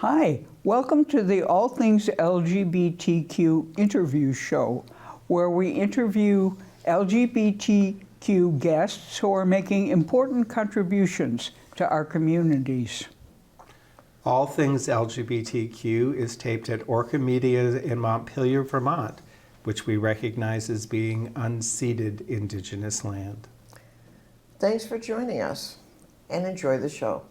Hi, welcome to the All Things LGBTQ interview show, where we interview LGBTQ guests who are making important contributions to our communities. All Things LGBTQ is taped at Orca Media in Montpelier, Vermont, which we recognize as being unceded Indigenous land. Thanks for joining us and enjoy the show.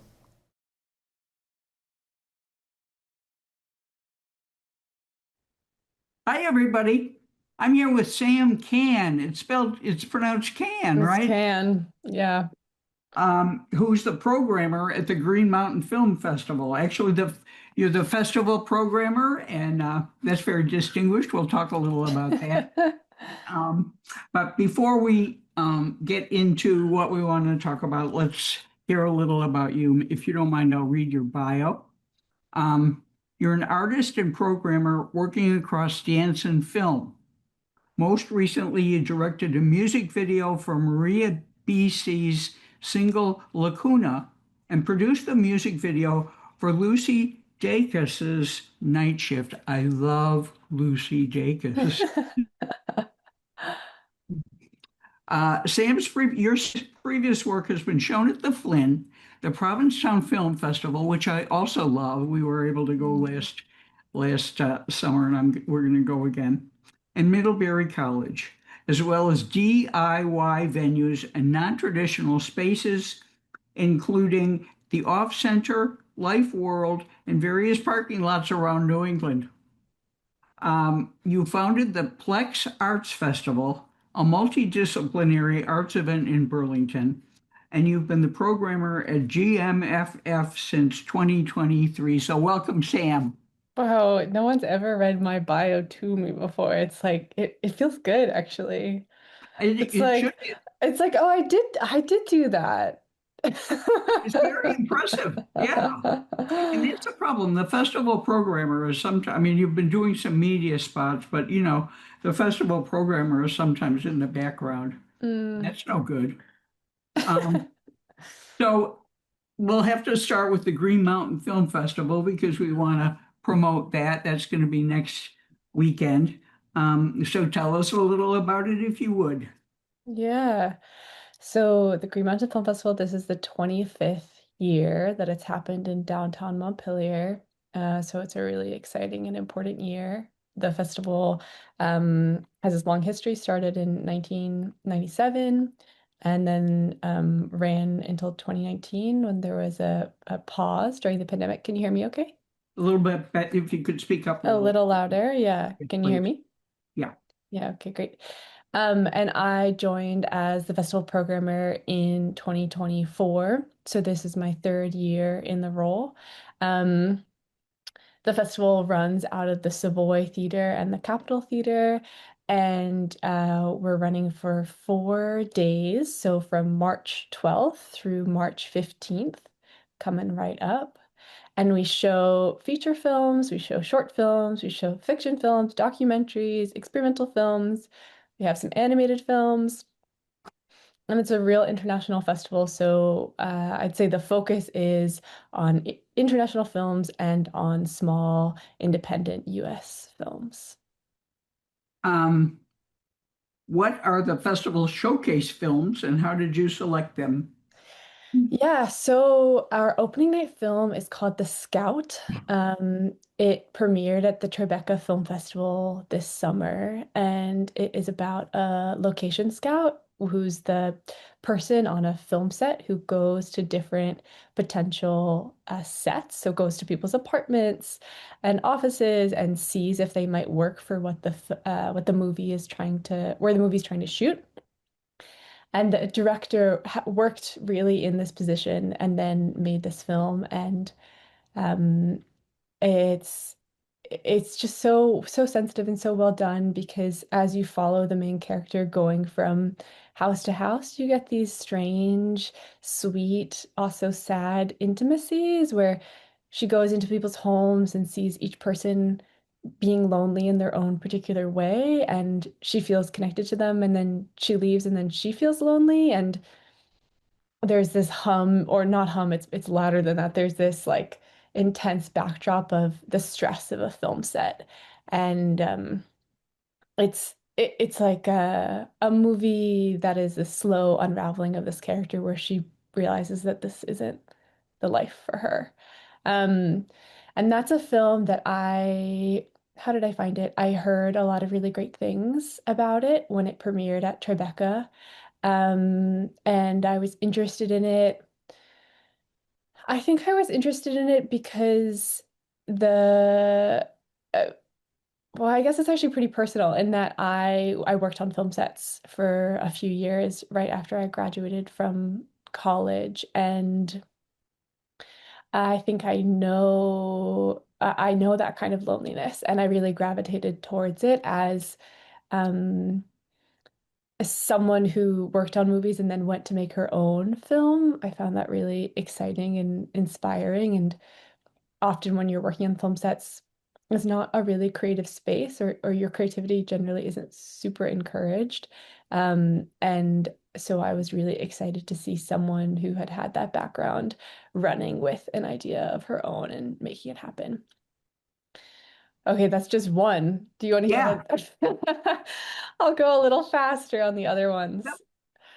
Hi, everybody. I'm here with Sam Kann. It's pronounced Kann, It's right? Can, yeah. Who's the programmer at the Green Mountain Film Festival. Actually, you're the festival programmer, and that's very distinguished. We'll talk a little about that. But before we get into what we want to talk about, let's hear a little about you. If you don't mind, I'll read your bio. You're an artist and programmer working across dance and film. Most recently, you directed a music video for Maria BC's single Lacuna and produced the music video for Lucy Dacus's Night Shift. I love Lucy Dacus. Your previous work has been shown at the Flynn, the Provincetown Film Festival, which I also love. We were able to go last summer, and we're going to go again, and Middlebury College, as well as DIY venues and non-traditional spaces, including the Off Center, Life World, and various parking lots around New England. You founded the Plex Arts Festival, a multidisciplinary arts event in Burlington, and you've been the programmer at GMFF since 2023. So welcome, Sam. Wow, no one's ever read my bio to me before. It's like it feels good actually. It's like it's like, oh, I did do that. It's very impressive. Yeah. And it's a problem. The festival programmer is sometimes, I mean, you've been doing some media spots, but the festival programmer is sometimes in the background. That's no good. So we'll have to start with the Green Mountain Film Festival because we want to promote that. That's going to be next weekend. So tell us a little about it if you would. Yeah. So the Green Mountain Film Festival, this is the 25th year that it's happened in downtown Montpelier. So it's a really exciting and important year. The festival has its long history, started in 1997 and then ran until 2019 when there was a pause during the pandemic. Can you hear me okay? A little bit, if you could speak up A little louder. Yeah. Can you hear me? Yeah. Yeah, okay, great. And I joined as the festival programmer in 2024. So this is my third year in the role. The festival runs out of the Savoy Theater and the Capitol Theater, and we're running for 4 days. So from March 12th through March 15th, coming right up. And we show feature films, we show short films, we show fiction films, documentaries, experimental films. We have some animated films. And it's a real international festival. So I'd say the focus is on international films and on small independent US films. What are the festival showcase films and how did you select them? Yeah, so our opening night film is called The Scout. It premiered at the Tribeca Film Festival this summer, and it is about a location scout who's the person on a film set who goes to different potential sets. So goes to people's apartments and offices and sees if they might work for what the movie is where the movie's trying to shoot. And the director worked really in this position and then made this film. And um, it's it's just so sensitive and so well done because as you follow the main character going from house to house, you get these strange, sweet, also sad intimacies where she goes into people's homes and sees each person being lonely in their own particular way, and she feels connected to them, and then she leaves, and then she feels lonely, and there's this hum, or not hum, it's louder than that. There's this like intense backdrop of the stress of a film set. And it's like a movie that is a slow unraveling of this character where she realizes that this isn't the life for her. Um, and that's a film that how did I find it? I heard a lot of really great things about it when it premiered at Tribeca. And I was interested in it. I think I was interested in it because the uh, well, I guess it's actually pretty personal in that I worked on film sets for a few years right after I graduated from college, and I think I know that kind of loneliness, and I really gravitated towards it um as someone who worked on movies and then went to make her own film. I found that really exciting and inspiring, and often when you're working on film sets, it's not a really creative space or your creativity generally isn't super encouraged. And so I was really excited to see someone who had had that background running with an idea of her own and making it happen. Okay, that's just one. Do you want to hear Yeah. about? I'll go a little faster on the other ones.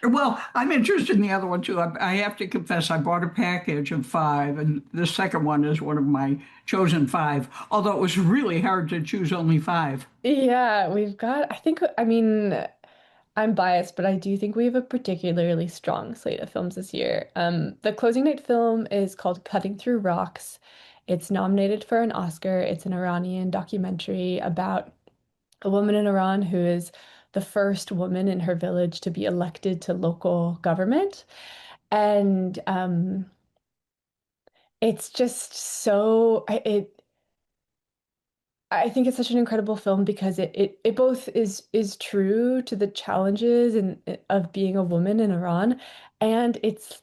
Well, I'm interested in the other one too. I have to confess, I bought a package of five, and the second one is one of my chosen five, although it was really hard to choose only five. Yeah, I mean, I'm biased, but I do think we have a particularly strong slate of films this year. The closing night film is called Cutting Through Rocks. It's nominated for an Oscar. It's an Iranian documentary about a woman in Iran who is the first woman in her village to be elected to local government. And it's just I think it's such an incredible film because it both is true to the challenges of being a woman in Iran, and it's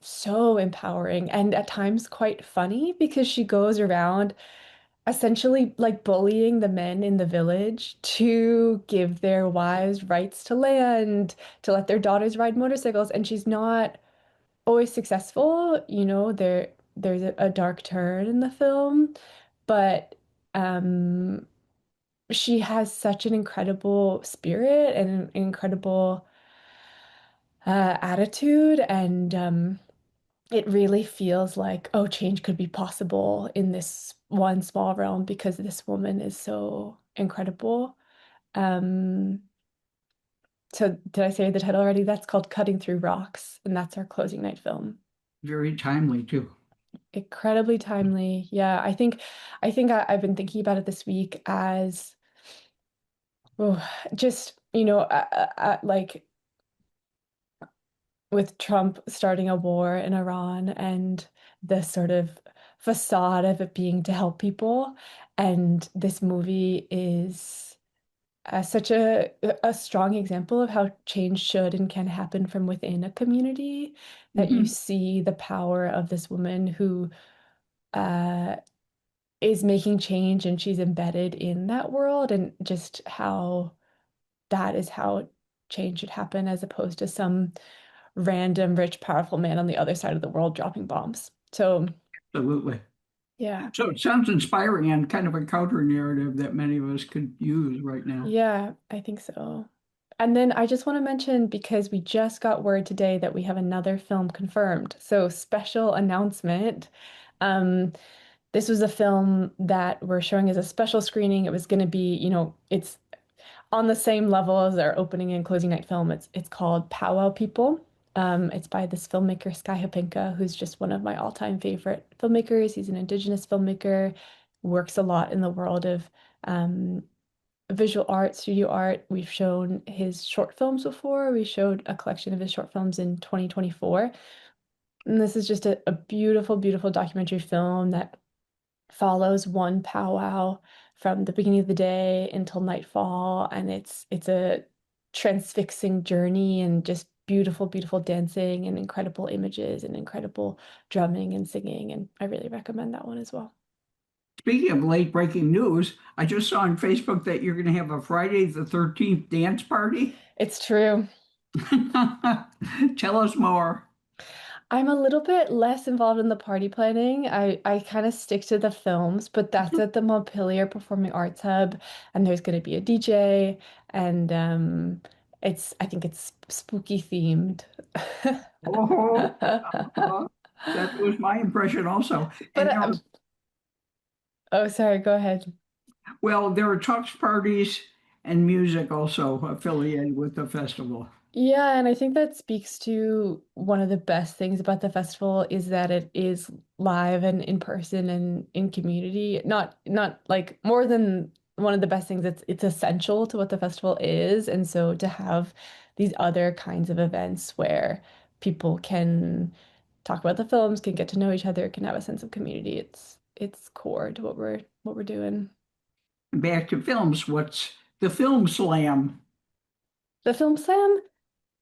so empowering and at times quite funny because she goes around essentially like bullying the men in the village to give their wives rights to land, to let their daughters ride motorcycles, and she's not always successful. There's a dark turn in the film, but um she has such an incredible spirit and an incredible attitude, and it really feels like, oh, change could be possible in this one small realm because this woman is so incredible. Um, so did I say the title already? That's called Cutting Through Rocks, and that's our closing night film. Very timely too. Incredibly timely. Yeah, I've been thinking about it this week as oh, just, like with Trump starting a war in Iran and the sort of facade of it being to help people. And this movie is such a strong example of how change should and can happen from within a community, that you Mhm. see the power of this woman who uh, is making change and she's embedded in that world, and just how that is how change should happen as opposed to some random rich powerful man on the other side of the world dropping bombs. So Absolutely. yeah. So it sounds inspiring and kind of a counter narrative that many of us could use right now. Yeah, I think so. And then I just want to mention, because we just got word today that we have another film confirmed. So special announcement. Um, this was a film that we're showing as a special screening. It was going to be, it's on the same level as our opening and closing night film. It's called Powwow People. It's by this filmmaker Sky Hopinka, who's just one of my all-time favorite filmmakers. He's an indigenous filmmaker, works a lot in the world of um, visual art, studio art. We've shown his short films before. We showed a collection of his short films in 2024. And this is just a beautiful, beautiful documentary film that follows one powwow from the beginning of the day until nightfall, and it's a transfixing journey and just beautiful, beautiful dancing and incredible images and incredible drumming and singing, and I really recommend that one as well. Speaking of late breaking news, I just saw on Facebook that you're going to have a Friday the 13th dance party. It's true. Tell us more. I'm a little bit less involved in the party planning. I kind of stick to the films, but that's at the Montpelier Performing Arts Hub, and there's going to be a DJ, and it's I think it's spooky themed. Oh, that was my impression also. But And there were, oh, sorry, go ahead. well, there were talks parties and music also affiliated with the festival. Yeah, and I think that speaks to one of the best things about the festival is that it is live and in person and in community. Not like more than one of the best things, it's essential to what the festival is. And so to have these other kinds of events where people can talk about the films, can get to know each other, can have a sense of community, it's core to what we're doing. Back to films, what's the film slam? The Film Slam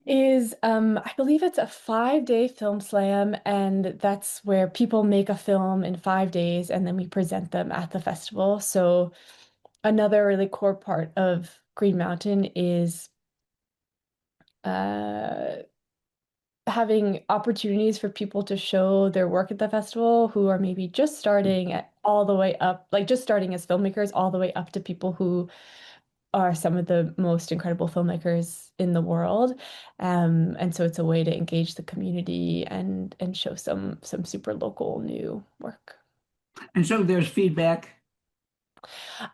is I believe it's a 5-day film slam, and that's where people make a film in 5 days and then we present them at the festival. So another really core part of Green Mountain is uh having opportunities for people to show their work at the festival who are maybe just starting at all the way up, like just starting as filmmakers, all the way up to people who are some of the most incredible filmmakers in the world. And so it's a way to engage the community and show some super local new work. And so there's feedback.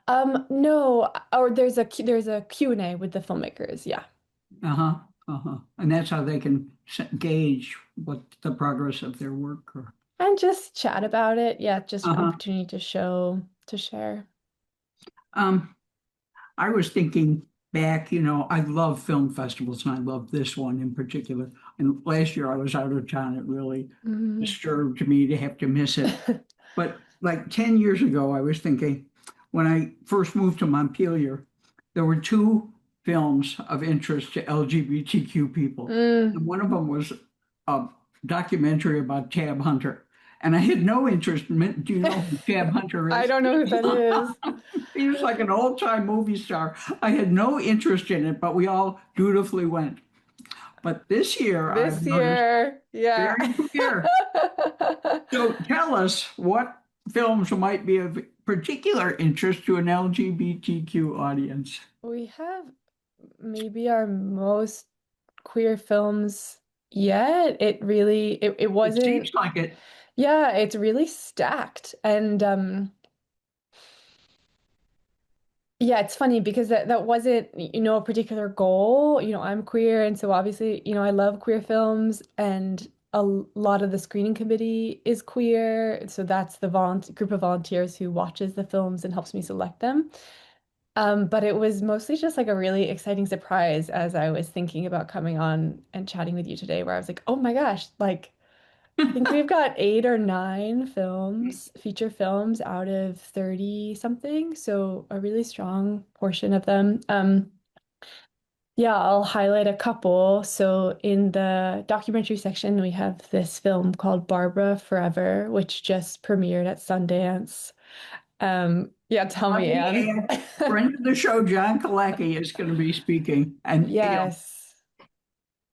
No, or there's a Q&A with the filmmakers, yeah. Uh-huh. Uh-huh. And that's how they can gauge what the progress of their work or And just chat about it. Yeah, just an uh-huh. opportunity to share. Um, I was thinking back, I love film festivals and I love this one in particular. And last year I was out of town. It really Mhm. disturbed me to have to miss it. But like 10 years ago, I was thinking when I first moved to Montpelier, there were two films of interest to LGBTQ people. Mm, And one of them was a documentary about Tab Hunter. And I had no interest in, do you know who Tab Hunter I is? don't know who that is. He was like an old-time movie star. I had no interest in it, but we all dutifully went. But this year, I've This noticed year, yeah. very clear. So tell us what films might be of particular interest to an LGBTQ audience. We have maybe our most queer films yet. It It seems wasn't, like it. yeah, it's really stacked. And yeah, it's funny because that wasn't, a particular goal. I'm queer, and so obviously, I love queer films, and a lot of the screening committee is queer. So that's the group of volunteers who watches the films and helps me select them. But it was mostly just like a really exciting surprise as I was thinking about coming on and chatting with you today, where I was like, oh my gosh, like I think we've got 8 or 9 films, feature films out of 30 something. So a really strong portion of them. Yeah, I'll highlight a couple. So in the documentary section, we have this film called Barbara Forever, which just premiered at Sundance. Yeah, tell Let me, me Anne. add, friend of the show, John Kalecki, is going to be speaking. And, Yes.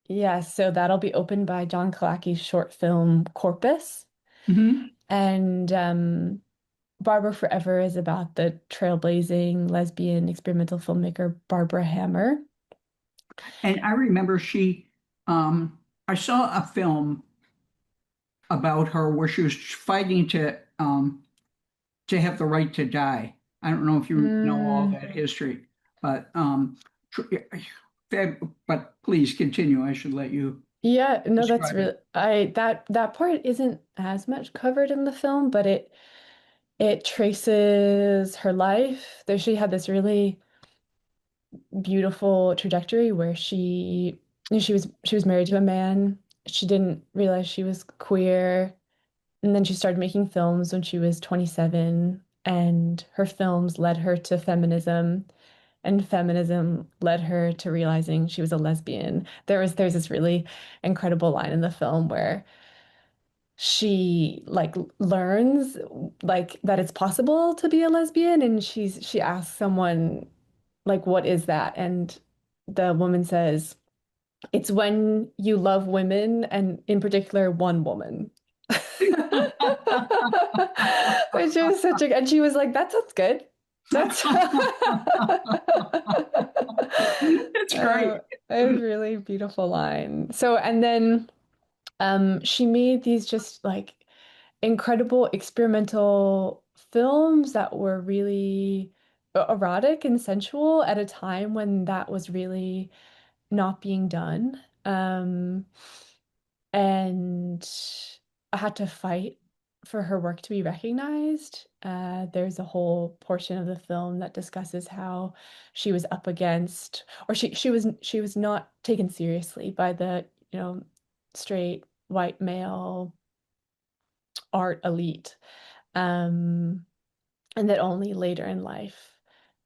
Yes, so that'll be opened by John Kalacki's short film Corpus. mhm. And Barbara Forever is about the trailblazing lesbian experimental filmmaker Barbara Hammer. And I remember I saw a film about her where she was fighting to have the right to die. I don't know if you know all Mm, that history, but but please continue. I should let you yeah, no, that's describe really it. that part isn't as much covered in the film, but it traces her life. There she had this really beautiful trajectory where she was married to a man. She didn't realize she was queer. And then she started making films when she was 27, and her films led her to feminism, and feminism led her to realizing she was a lesbian. There's this really incredible line in the film where she like learns like that it's possible to be a lesbian, and she asks someone like what is that? And the woman says It's when you love women and in particular one woman. Which was such a, and she was like, that sounds good. That's That's great. a really beautiful line. So, and then she made these just like incredible experimental films that were really erotic and sensual at a time when that was really not being done. And I had to fight for her work to be recognized. There's a whole portion of the film that discusses how she was up against, or she was not taken seriously by the, straight white male art elite. Um, and that only later in life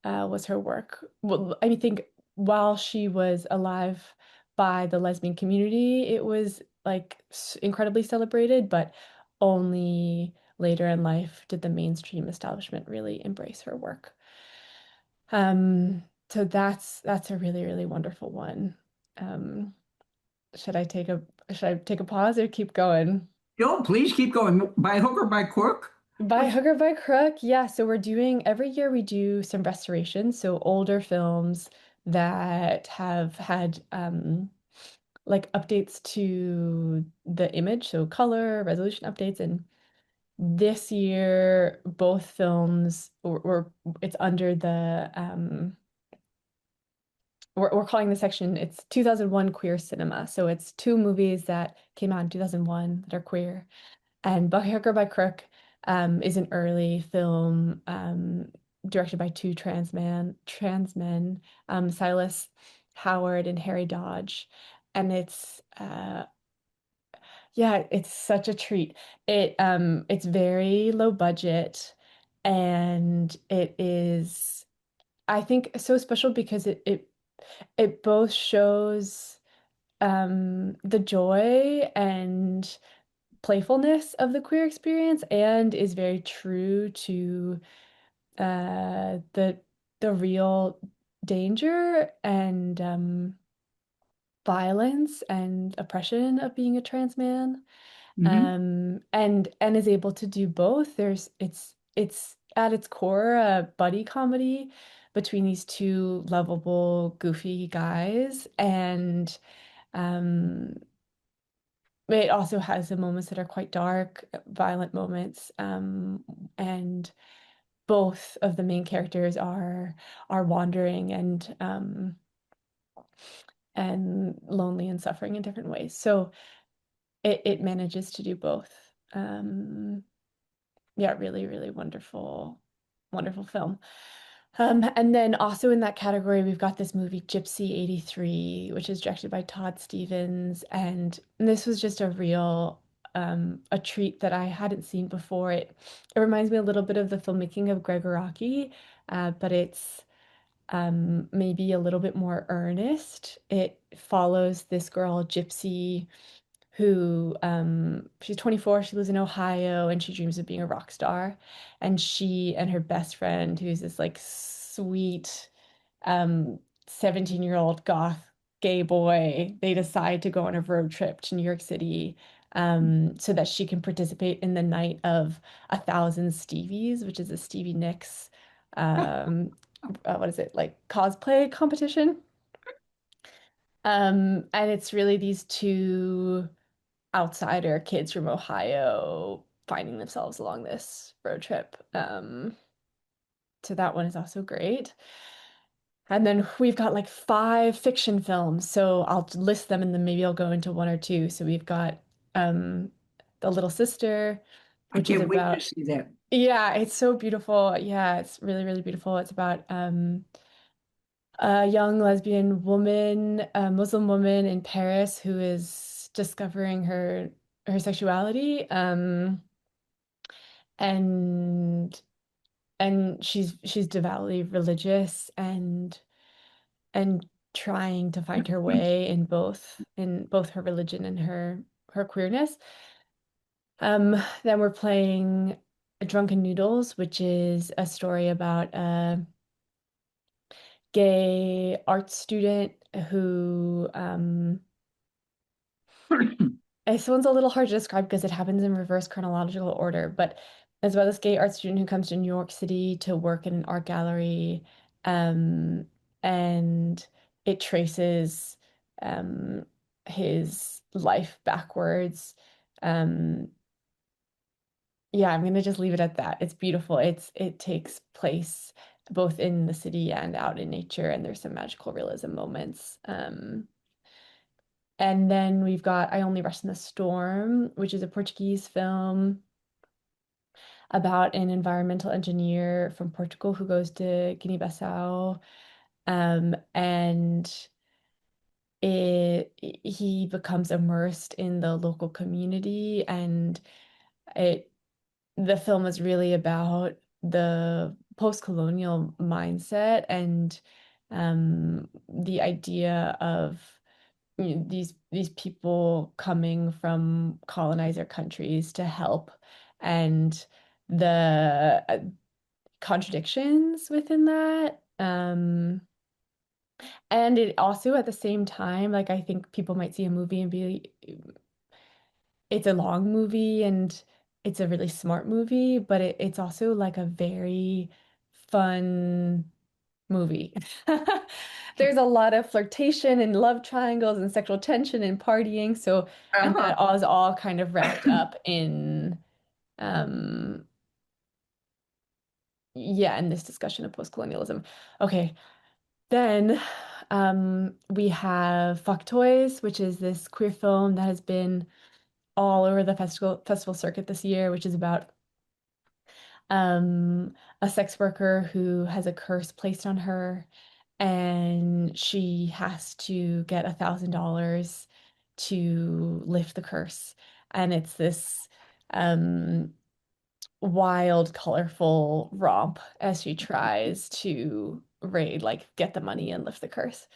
was her work. Well, I think while she was alive by the lesbian community, it was like incredibly celebrated, but only later in life did the mainstream establishment really embrace her work. So that's a really, really wonderful one. Um, should I take a pause or keep going? No, please keep going. By hook or by crook? By hook or by crook, yeah. So we're doing every year we do some restorations, so older films that have had like updates to the image, so color, resolution updates. And this year, both films were it's under the we're calling the section it's 2001 queer cinema. So it's two movies that came out in 2001 that are queer. And By Hook or by Crook is an early film directed by two trans men, Silas Howard and Harry Dodge. And yeah, it's such a treat. It's very low budget, and it is, I think, so special because it both shows the joy and playfulness of the queer experience and is very true to the real danger and violence and oppression of being a trans man. Hmm. And is able to do both. It's at its core a buddy comedy between these two lovable, goofy guys, and um it also has the moments that are quite dark, violent moments, and both of the main characters are wandering and lonely and suffering in different ways. So it manages to do both. Um, yeah, really, really wonderful, wonderful film. And then also in that category, we've got this movie Gypsy 83, which is directed by Todd Stevens. And this was just a real a treat that I hadn't seen before. It reminds me a little bit of the filmmaking of Gregor Araki, but it's maybe a little bit more earnest. It follows this girl, Gypsy, who she's 24, she lives in Ohio, and she dreams of being a rock star. And she and her best friend, who's this like sweet 17-year-old goth gay boy, they decide to go on a road trip to New York City so that she can participate in the night of 1,000 Stevies, which is a Stevie Nicks um what is it, like cosplay competition. And it's really these two outsider kids from Ohio finding themselves along this road trip. So that one is also great. And then we've got like five fiction films. So I'll list them and then maybe I'll go into one or two. So we've got um The Little Sister, I which is can't wait to about, see that. yeah, it's so beautiful. Yeah, it's really, really beautiful. It's about a young lesbian woman, a Muslim woman in Paris who is discovering her sexuality. And she's devoutly religious and trying to find her way in both her religion and her queerness. Then we're playing Drunken Noodles, which is a story about a gay art student who This one's a little hard to describe because it happens in reverse chronological order, but it's about this gay art student who comes to New York City to work in an art gallery, um, and it traces um, his life backwards. Um, yeah, I'm gonna just leave it at that. It's beautiful. It takes place both in the city and out in nature, and there's some magical realism moments. And then we've got I Only Rest in the Storm, which is a Portuguese film about an environmental engineer from Portugal who goes to Guinea-Bissau. And he becomes immersed in the local community, and it the film is really about the post-colonial mindset and the idea of these people coming from colonizer countries to help, and the contradictions within that. And it also at the same time, like I think people might see a movie and be, it's a long movie and it's a really smart movie, but it's also like a very fun movie. There's a lot of flirtation and love triangles and sexual tension and partying. So, and that Uh-huh. all is all kind of wrapped up in, um, yeah, in this discussion of post-colonialism. Okay, then we have Fuck Toys, which is this queer film that has been all over the festival circuit this year, which is about um, a sex worker who has a curse placed on her, and she has to get $1,000 to lift the curse. And it's this um, wild, colorful romp as she tries to raid, like get the money and lift the curse.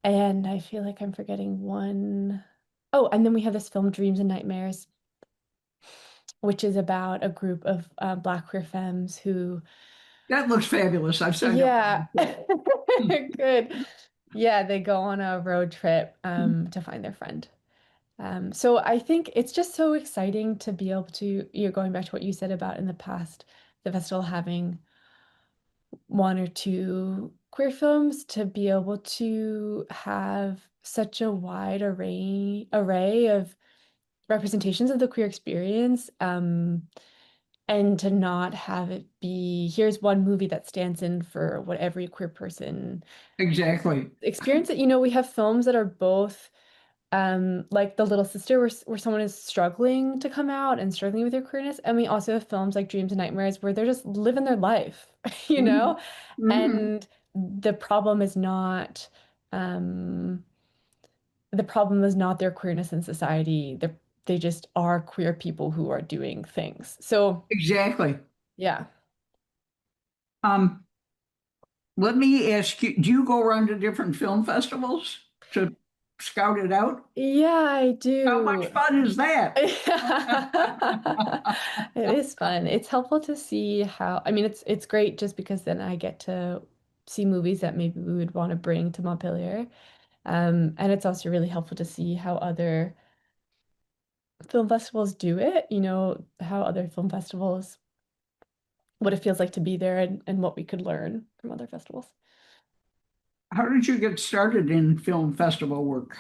And I feel like I'm forgetting one. Oh, and then we have this film, Dreams and Nightmares, which is about a group of Black queer femmes who, That looks fabulous. I've signed up for yeah, that. good. Yeah, they go on a road trip to find their friend. So I think it's just so exciting to be able to, you're going back to what you said about in the past, the festival having one or two queer films, to be able to have such a wide array of representations of the queer experience, and to not have it be here's one movie that stands in for what every queer person Exactly. experience it. We have films that are both like The Little Sister, where someone is struggling to come out and struggling with their queerness, and we also have films like Dreams and Nightmares where they're just living their life, you Mhm. know Mhm. and the problem is not um the problem is not their queerness in society. They just are queer people who are doing things. So Exactly. yeah. Um, Let me ask you, do you go around to different film festivals to scout it out? Yeah, I How much do. fun is that? It is fun. It's helpful to see how, I mean, it's great just because then I get to see movies that maybe we would want to bring to Montpellier. And it's also really helpful to see how other film festivals do it, how other film festivals, what it feels like to be there, and what we could learn from other festivals. How did you get started in film festival work?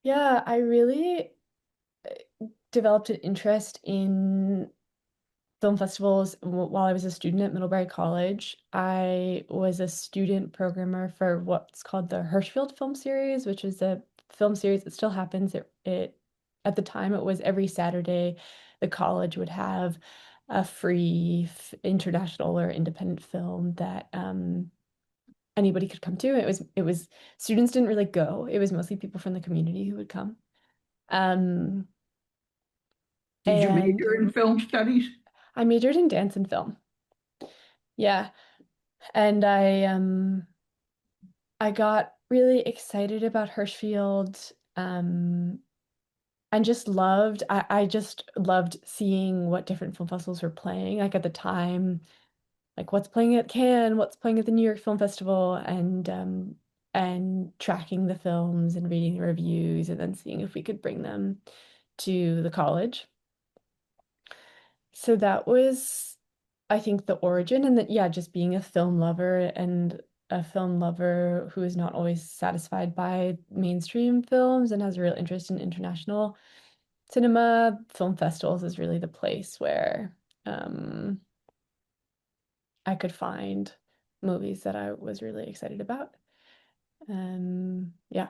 Yeah, I really developed an interest in film festivals while I was a student at Middlebury College. I was a student programmer for what's called the Hirschfield Film Series, which is a film series that still happens. It at the time it was every Saturday the college would have a free international or independent film that anybody could come to. It was students didn't really go. It was mostly people from the community who would come. Um, Did you and major in film studies? I majored in dance and film. Yeah. And I got really excited about Hirschfield, and I just loved seeing what different film festivals were playing. Like at the time, like what's playing at Cannes, what's playing at the New York Film Festival, and and tracking the films and reading the reviews and then seeing if we could bring them to the college. So that was, I think, the origin. And that, yeah, just being a film lover and a film lover who is not always satisfied by mainstream films and has a real interest in international cinema, film festivals is really the place where um, I could find movies that I was really excited about. Yeah,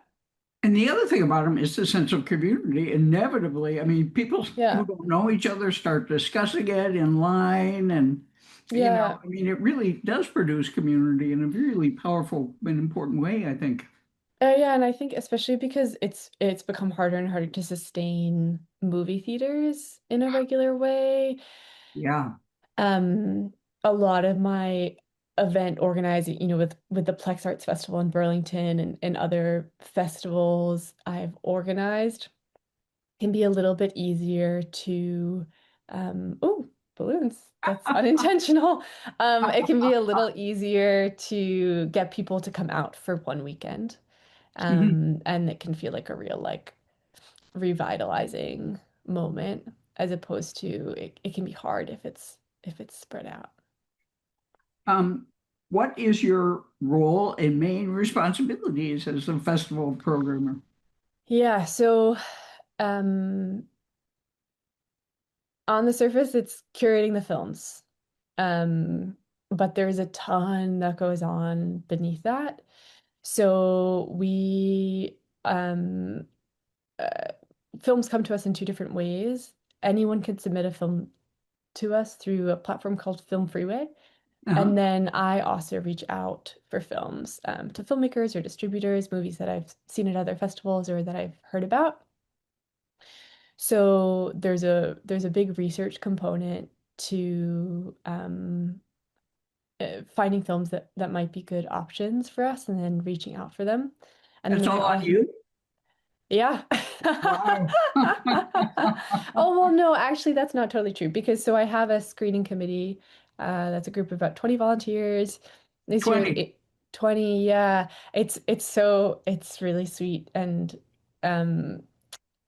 And the other thing about them is the sense of community. Inevitably, I mean, people who yeah, don't know each other start discussing it in line, and yeah. I mean, it really does produce community in a really powerful and important way, I think. Yeah, and I think especially because it's become harder and harder to sustain movie theaters in a regular way. Yeah. Um, a lot of my event organizing, with the Plex Arts Festival in Burlington and other festivals I've organized can be a little bit easier to oh, balloons. That's unintentional. It can be a little easier to get people to come out for one weekend. Mhm. And it can feel like a real like revitalizing moment as opposed to it can be hard if it's spread out. Um, what is your role and main responsibilities as a festival programmer? Yeah, so um on the surface it's curating the films. Um, but there's a ton that goes on beneath that. So we uh, films come to us in two different ways. Anyone can submit a film to us through a platform called Film Freeway. Uh-huh. And then I also reach out for films to filmmakers or distributors, movies that I've seen at other festivals or that I've heard about. So there's a big research component to finding films that might be good options for us and then reaching out for them. And That's then I all on also, you? yeah. Wow. Oh, well, no, actually, that's not totally true because so I have a screening committee. That's a group of about 20 volunteers. This year, 20. 20, yeah. It's really sweet. And um,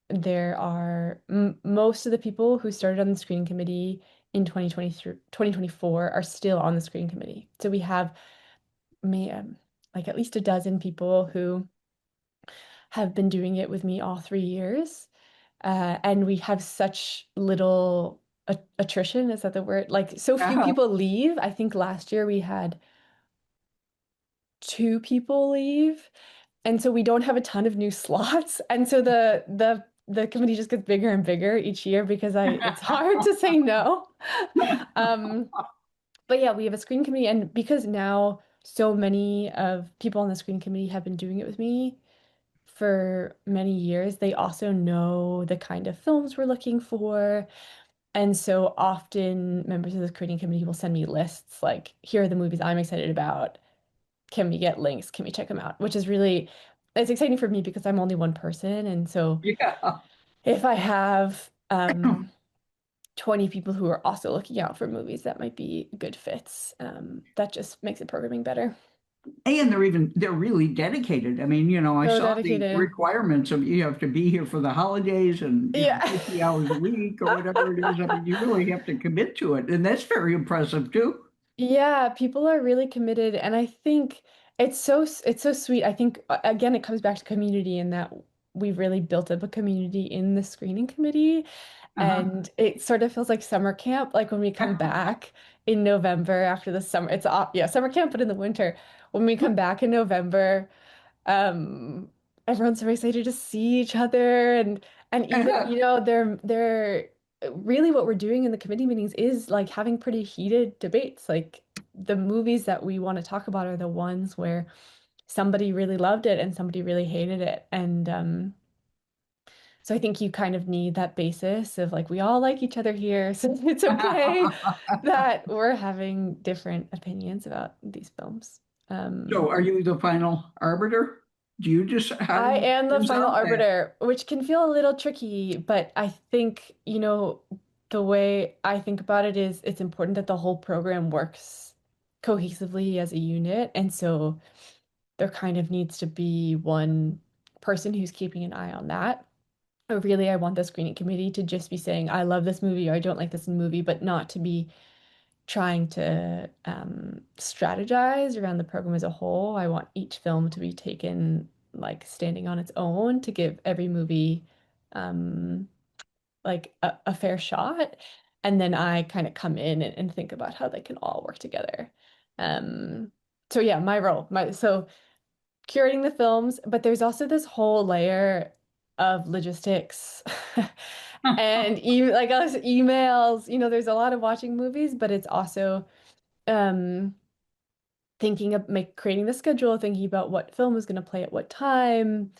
there are m most of the people who started on the screening committee in 2023, 2024 are still on the screening committee. So we have may like at least a dozen people who have been doing it with me all 3 years. And we have such little attrition, is that the word? Like so few Uh-huh. people leave. I think last year we had two people leave. And so we don't have a ton of new slots. And so the committee just gets bigger and bigger each year because I it's hard to say no. Um, but yeah, we have a screen committee, and because now so many of people on the screen committee have been doing it with me for many years, they also know the kind of films we're looking for. And so often members of the screening committee will send me lists like, here are the movies I'm excited about. Can we get links? Can we check them out? Which is really, it's exciting for me because I'm only one person. And so Yeah. if I have 20 people who are also looking out for movies that might be good fits, that just makes the programming better. And they're really dedicated. I mean, I So saw the dedicated. requirements of you have to be here for the holidays and, Yeah. 50 hours a week or whatever it is. I mean, you really have to commit to it. And that's very impressive too. Yeah, people are really committed, and I think it's so sweet. I think again it comes back to community in that we've really built up a community in the screening committee, Uh-huh. and it sort of feels like summer camp. Like when we come back in November after the summer, yeah, summer camp, but in the winter. When we come back in November, um everyone's so excited to see each other and even they're really what we're doing in the committee meetings is like having pretty heated debates. Like the movies that we want to talk about are the ones where somebody really loved it and somebody really hated it, and so I think you kind of need that basis of like we all like each other here, so it's okay that we're having different opinions about these films. So um are you the final arbiter? How do I you am the final resolve that? arbiter, which can feel a little tricky, but I think, the way I think about it is it's important that the whole program works cohesively as a unit. And so there kind of needs to be one person who's keeping an eye on that. Or really, I want the screening committee to just be saying, I love this movie or I don't like this movie, but not to be trying to strategize around the program as a whole. I want each film to be taken like standing on its own to give every movie um, like a fair shot. And then I kind of come in and think about how they can all work together. Um, so yeah, my role, so curating the films, but there's also this whole layer of logistics and like us emails. There's a lot of watching movies, but it's also um thinking of creating the schedule, thinking about what film is going to play at what time,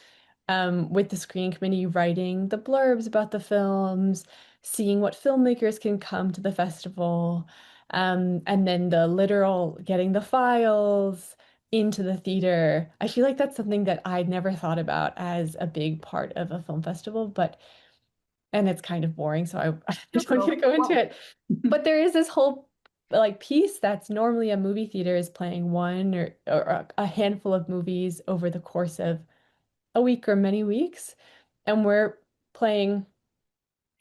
with the screening committee writing the blurbs about the films, seeing what filmmakers can come to the festival, and then the literal getting the files into the theater. I feel like that's something that I'd never thought about as a big part of a film festival, and it's kind of boring, so I don't want to go into Well, it. But there is this whole like piece that's normally a movie theater is playing one or a handful of movies over the course of a week or many weeks. And we're playing,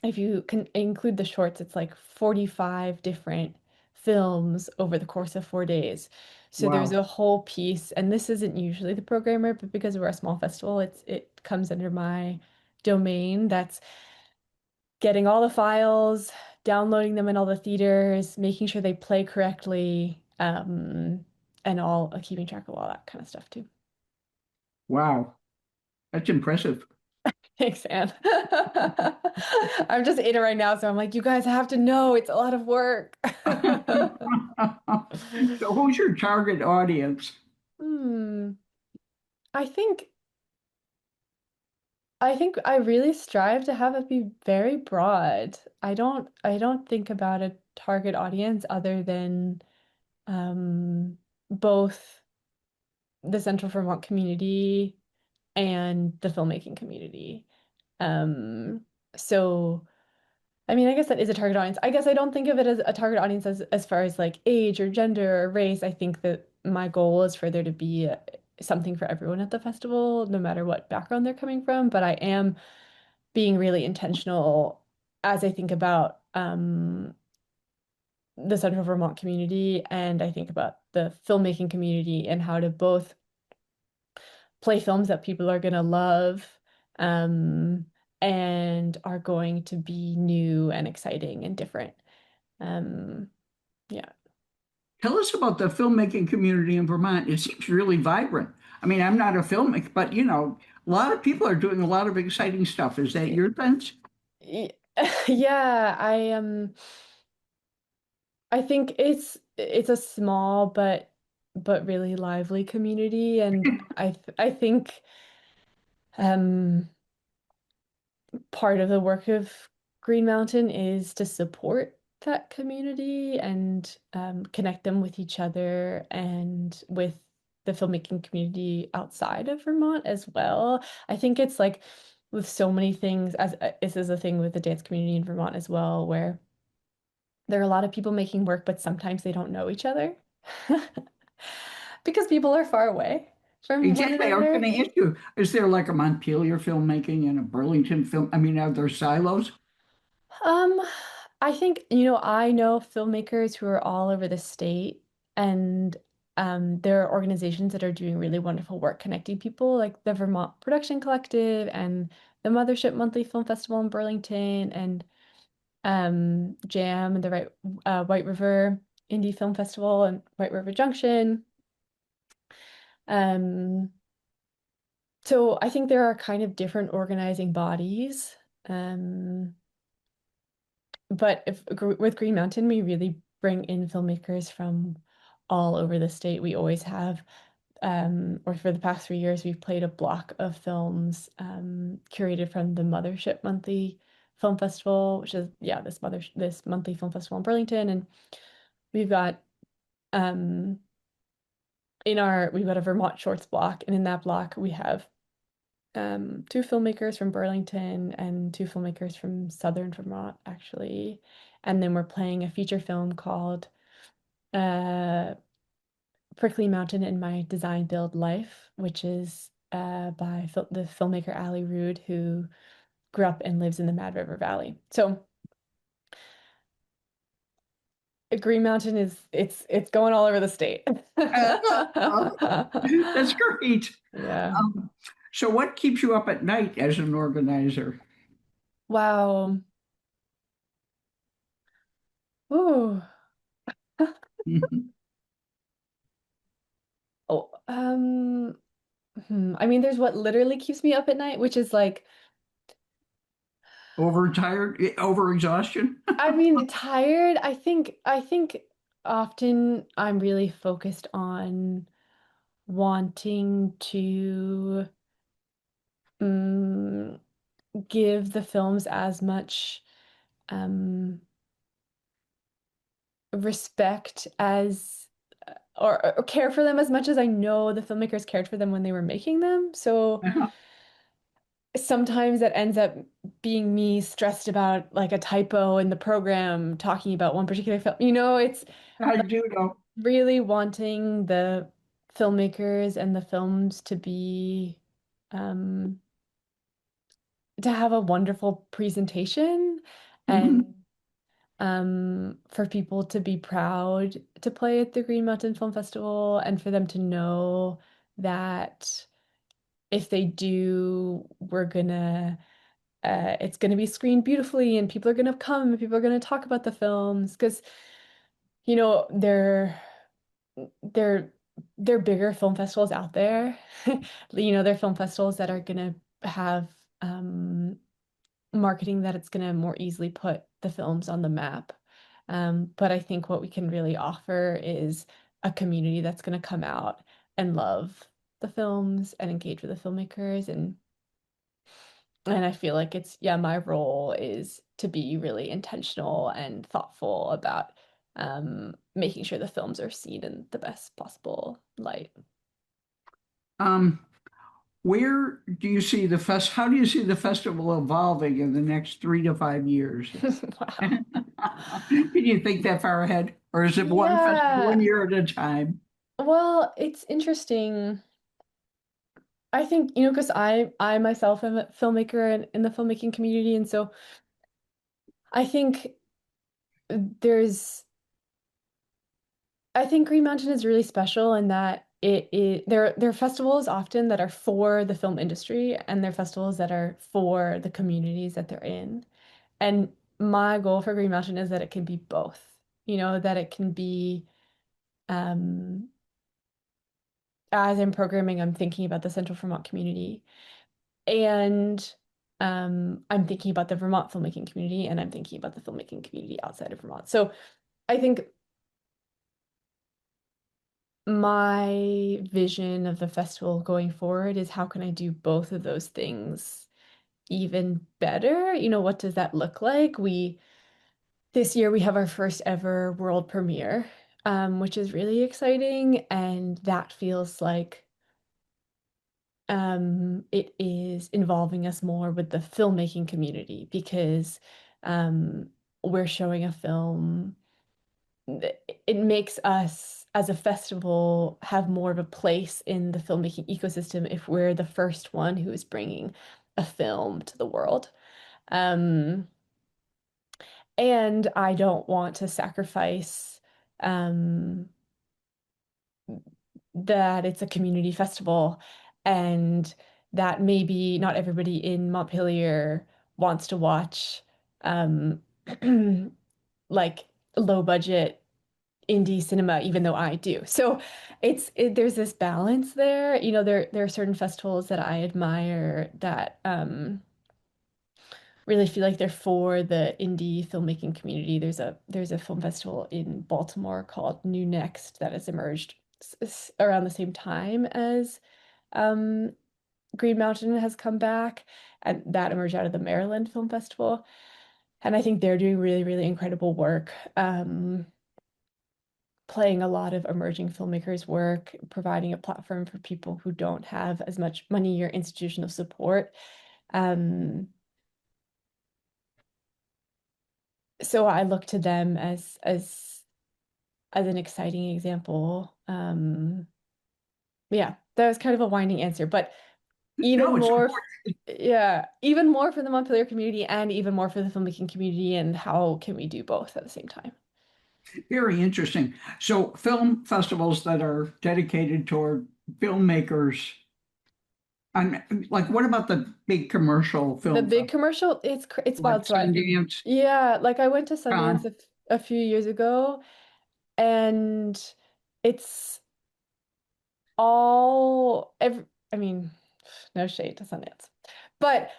if you can include the shorts, it's like 45 different films over the course of 4 days. So there's wow. a whole piece, and this isn't usually the programmer, but because we're a small festival, it comes under my domain. That's getting all the files, downloading them in all the theaters, making sure they play correctly, and all keeping track of all that kind of stuff too. Wow. That's impressive. Thanks, Anne. I'm just in it right now, so I'm like, you guys have to know it's a lot of work. So who's your target audience? Hmm. I think I think I really strive to have it be very broad. I don't think about a target audience other than um both the Central Vermont community and the filmmaking community. Um, so I mean, I guess that is a target audience. I guess I don't think of it as a target audience as far as like age or gender or race. I think that my goal is for there to be something for everyone at the festival, no matter what background they're coming from. But I am being really intentional as I think about the Central Vermont community and I think about the filmmaking community and how to both play films that people are going to love, um, and are going to be new and exciting and different. Um, yeah. Tell us about the filmmaking community in Vermont. It seems really vibrant. I mean, I'm not a filmmaker, but a lot of people are doing a lot of exciting stuff. Is that your sense? Y- Yeah, I think it's a small but really lively community, and I think um part of the work of Green Mountain is to support that community and connect them with each other and with the filmmaking community outside of Vermont as well. I think it's like with so many things, as this is a thing with the dance community in Vermont as well, where there are a lot of people making work, but sometimes they don't know each other because people are far away from one Exactly. I was going another. to ask you, is there like a Montpelier filmmaking and a Burlington film? I mean, are there silos? Um, I think, I know filmmakers who are all over the state, and there are organizations that are doing really wonderful work connecting people, like the Vermont Production Collective and the Mothership Monthly Film Festival in Burlington, and JAM and the White River Indie Film Festival and White River Junction. Um, so I think there are kind of different organizing bodies. Um, But with Green Mountain, we really bring in filmmakers from all over the state. We always have, or for the past 3 years, we've played a block of films curated from the Mothership Monthly Film Festival, which is this monthly film festival in Burlington, and we've got um we've got a Vermont Shorts block, and in that block we have two filmmakers from Burlington and two filmmakers from Southern Vermont, actually. And then we're playing a feature film called uh, Prickly Mountain in My Design Build Life, which is by the filmmaker Ali Rude, who grew up and lives in the Mad River Valley. So Green Mountain is it's going all over the state. That's great. Yeah. Um, so what keeps you up at night as an organizer? Wow. Ooh. Oh, I mean, there's what literally keeps me up at night, which is like, Overtired, overexhaustion? I mean, tired. I think often I'm really focused on wanting to mm, give the films as much um, respect as or care for them as much as I know the filmmakers cared for them when they were making them. So sometimes that ends up being me stressed about like a typo in the program talking about one particular film. It's I do know. really wanting the filmmakers and the films to be um to have a wonderful presentation and for people to be proud to play at the Green Mountain Film Festival and for them to know that if they do, it's gonna be screened beautifully and people are gonna come and people are gonna talk about the films because, you know, they're they're bigger film festivals out there. They're film festivals that are gonna have marketing that it's gonna more easily put the films on the map. But I think what we can really offer is a community that's gonna come out and love the films and engage with the filmmakers and I feel like my role is to be really intentional and thoughtful about making sure the films are seen in the best possible light. Um, where do you see how do you see the festival evolving in the next 3 to 5 years? Wow. Can you think that far ahead? Or is it one festival, Yeah. 1 year at a time? Well, it's interesting. I think, because I myself am a filmmaker in the filmmaking community, and so I think there's I think Green Mountain is really special in that there are festivals often that are for the film industry and there are festivals that are for the communities that they're in. And my goal for Green Mountain is that it can be both, that it can be um as I'm programming, I'm thinking about the Central Vermont community and I'm thinking about the Vermont filmmaking community and I'm thinking about the filmmaking community outside of Vermont. So I think my vision of the festival going forward is how can I do both of those things even better? What does that look like? This year we have our first ever world premiere, which is really exciting, and that feels like it is involving us more with the filmmaking community because um, we're showing a film it makes us as a festival have more of a place in the filmmaking ecosystem if we're the first one who is bringing a film to the world. Um, and I don't want to sacrifice um, that it's a community festival and that maybe not everybody in Montpelier wants to watch um, like low budget indie cinema, even though I do. So there's this balance there. There are certain festivals that I admire that really feel like they're for the indie filmmaking community. There's a film festival in Baltimore called New Next that has emerged around the same time as um, Green Mountain has come back, and that emerged out of the Maryland Film Festival. And I think they're doing really, really incredible work. Playing a lot of emerging filmmakers' work, providing a platform for people who don't have as much money or institutional support. Um, so I look to them as as an exciting example. Yeah, that was kind of a winding answer, but even No, it's more, important. yeah, even more for the Montpelier community and even more for the filmmaking community, and how can we do both at the same time? Very interesting. So film festivals that are dedicated toward filmmakers, and like what about the big commercial The film big festivals commercial, it's like wild. Sundance, Yeah, like I went to Sundance Cannes? a few years ago, and it's all every, I mean, no shade to Sundance, but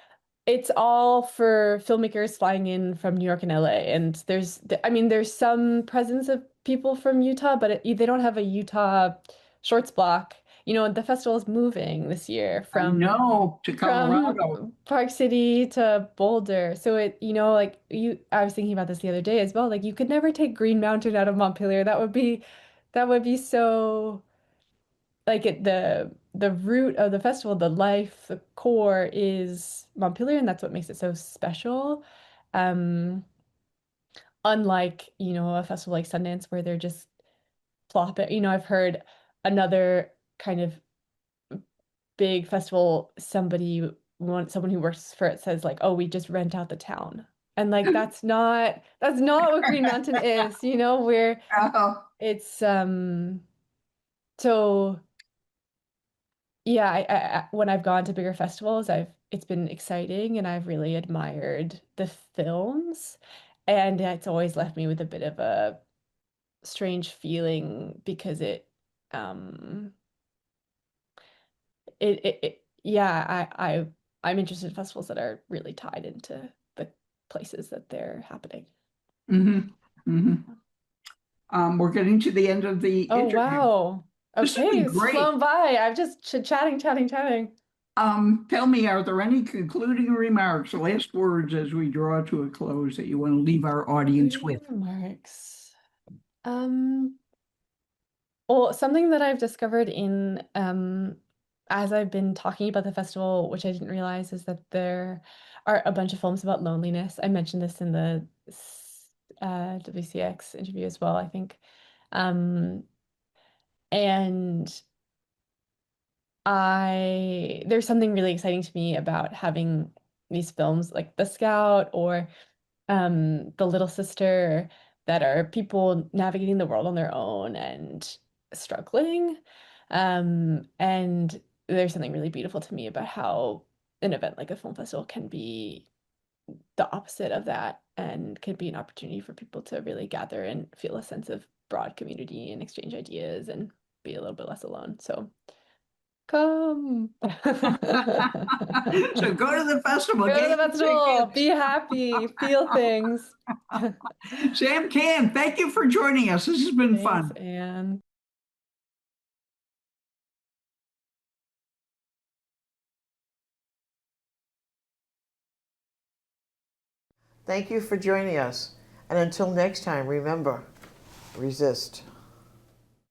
it's all for filmmakers flying in from New York and LA. And I mean, there's some presence of people from Utah, but they don't have a Utah shorts block. The festival is moving this year I know, to from Colorado. Park City to Boulder. So like I was thinking about this the other day as well. Like you could never take Green Mountain out of Montpelier. That would be so like the root of the festival, the life, the core is Montpelier, and that's what makes it so special. Um, Unlike, a festival like Sundance where they're just plop it. I've heard another kind of big festival, someone who works for it says like, oh, we just rent out the town. And like that's not what Green Mountain is, where Uh, it's so yeah, when I've gone to bigger festivals, it's been exciting and I've really admired the films. And it's always left me with a bit of a strange feeling because um yeah, I'm interested in festivals that are really tied into the places that they're happening. mhm, mhm. We're getting to the end of the Oh interview. wow. This has Okay, been it's great. flown by. I'm just chatting, chatting, chatting. Tell me, are there any concluding remarks, last words as we draw to a close that you want to leave our audience Concluding with? remarks. Um, Well, something that I've discovered as I've been talking about the festival, which I didn't realize, is that there are a bunch of films about loneliness. I mentioned this in the WCX interview as well, I think. Um, and there's something really exciting to me about having these films like The Scout or The Little Sister, that are people navigating the world on their own and struggling. And there's something really beautiful to me about how an event like a film festival can be the opposite of that and can be an opportunity for people to really gather and feel a sense of broad community and exchange ideas and be a little bit less alone. So come. So go to the festival, Go to the get your festival, be tickets. happy, feel things. Sam Kann, thank you for joining us. This has been Thanks, fun. Anne. Thank you for joining us. And until next time, remember, resist.